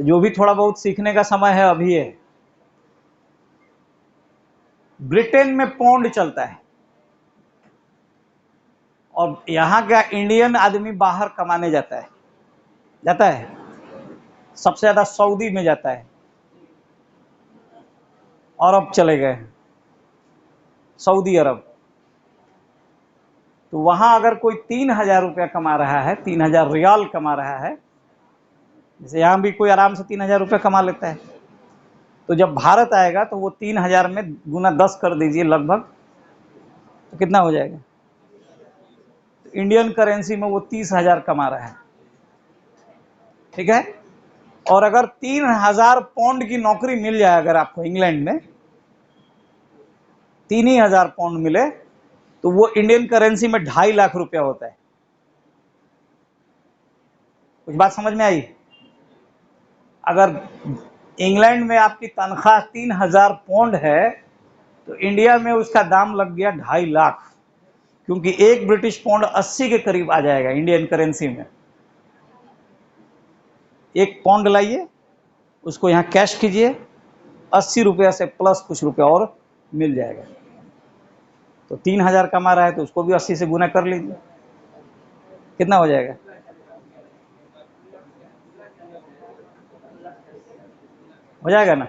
तो जो भी थोड़ा बहुत सीखने का समय है अभी है। ब्रिटेन में पौंड चलता है, और यहाँ का इंडियन आदमी बाहर कमाने जाता है, सबसे ज्यादा सऊदी में जाता है, अरब चले गए, सऊदी अरब। तो वहां अगर कोई 3,000 रुपया कमा रहा है, 3,000 रियाल कमा रहा है, जैसे यहाँ भी कोई आराम से 3,000 रुपया कमा लेता है, तो जब भारत आएगा तो वो 3,000 में गुना 10 कर दीजिए लगभग, तो कितना हो जाएगा? तो इंडियन करेंसी में वो 30,000 कमा रहा है, ठीक है। और अगर 3,000 पाउंड की नौकरी मिल जाए अगर आपको इंग्लैंड में, 3,000 पाउंड मिले, तो वो इंडियन करेंसी में 2.5 लाख रुपया होता है। कुछ बात समझ में आई? अगर इंग्लैंड में आपकी तनख्वाह 3,000 पाउंड है, तो इंडिया में उसका दाम लग गया 2.5 लाख, क्योंकि एक ब्रिटिश पाउंड 80 के करीब आ जाएगा इंडियन करेंसी में। एक पाउंड लाइए, उसको यहाँ कैश कीजिए, 80 रुपया से प्लस कुछ रुपया और मिल जाएगा। तो 3,000 कमा रहा है तो उसको भी 80 से गुना कर लीजिए, कितना हो जाएगा? हो जाएगा ना।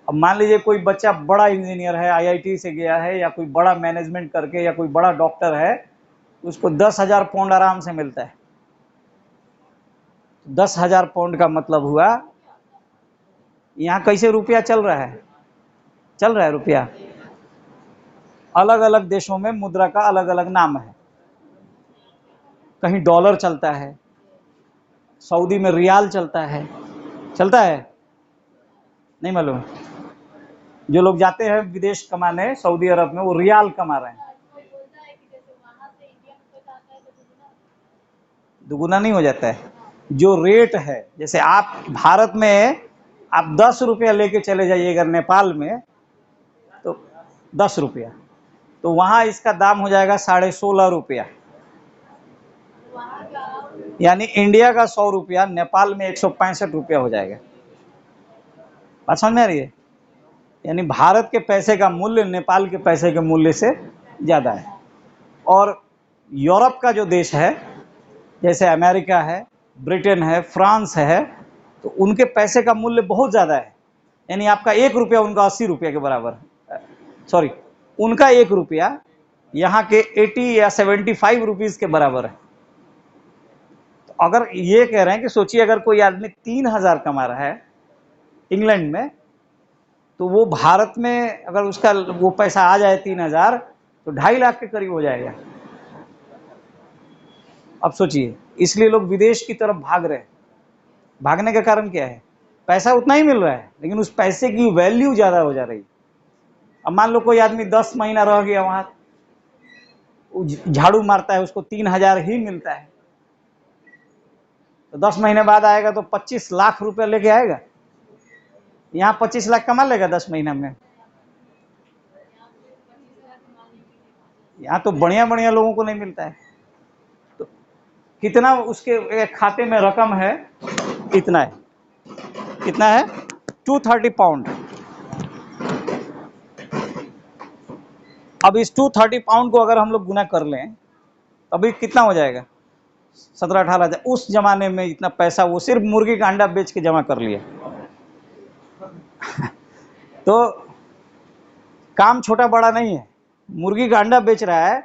अब मान लीजिए कोई बच्चा बड़ा इंजीनियर है, आईआईटी से गया है, या कोई बड़ा मैनेजमेंट करके, या कोई बड़ा डॉक्टर है, उसको 10,000 पाउंड आराम से मिलता है। 10,000 पाउंड का मतलब हुआ, यहाँ कैसे रुपया चल रहा है रुपया। अलग अलग देशों में मुद्रा का अलग अलग नाम है, कहीं डॉलर चलता है, सऊदी में रियाल चलता है नहीं मालूम? जो लोग जाते हैं विदेश कमाने सऊदी अरब में, वो रियाल कमा रहे हैं। दुगुना नहीं हो जाता है, जो रेट है, जैसे आप भारत में आप 10 रुपया लेके चले जाइएगा नेपाल में, तो 10 रुपया, तो वहां इसका दाम हो जाएगा 16.5 रुपया, यानी इंडिया का 100 रुपया नेपाल में 165 रुपया हो जाएगा। बात समझ में आ रही है? यानी भारत के पैसे का मूल्य नेपाल के पैसे के मूल्य से ज्यादा है। और यूरोप का जो देश है, जैसे अमेरिका है, ब्रिटेन है, फ्रांस है, तो उनके पैसे का मूल्य बहुत ज्यादा है, यानी आपका 1 रुपया उनका 80 रुपया के बराबर, सॉरी, उनका 1 रुपया यहाँ के 80 या 75 रुपीज के बराबर है। तो अगर ये कह रहे हैं कि सोचिए अगर कोई आदमी 3,000 कमा रहा है इंग्लैंड में, तो वो भारत में अगर उसका वो पैसा आ जाए 3,000, तो 2.5 लाख के करीब हो जाएगा। अब सोचिए, इसलिए लोग विदेश की तरफ भाग रहे हैं। भागने का कारण क्या है? पैसा उतना ही मिल रहा है, लेकिन उस पैसे की वैल्यू ज्यादा हो जा रही है। अब मान लो कोई आदमी 10 महीना रह गया वहां, झाड़ू मारता है, उसको 3,000 ही मिलता है, तो 10 महीने बाद आएगा तो 25 लाख रुपया लेके आएगा। यहाँ 25 लाख कमा लेगा 10 महीना में। यहाँ तो बढ़िया बढ़िया लोगों को नहीं मिलता है। तो कितना उसके खाते में रकम है? इतना है, कितना है? 230 पाउंड। अब इस 230 पाउंड को अगर हम लोग गुना कर लें, अभी कितना हो जाएगा? 17-18 हजार। उस जमाने में इतना पैसा वो सिर्फ मुर्गी का अंडा बेच के जमा कर लिया। तो काम छोटा बड़ा नहीं है, मुर्गी का अंडा बेच रहा है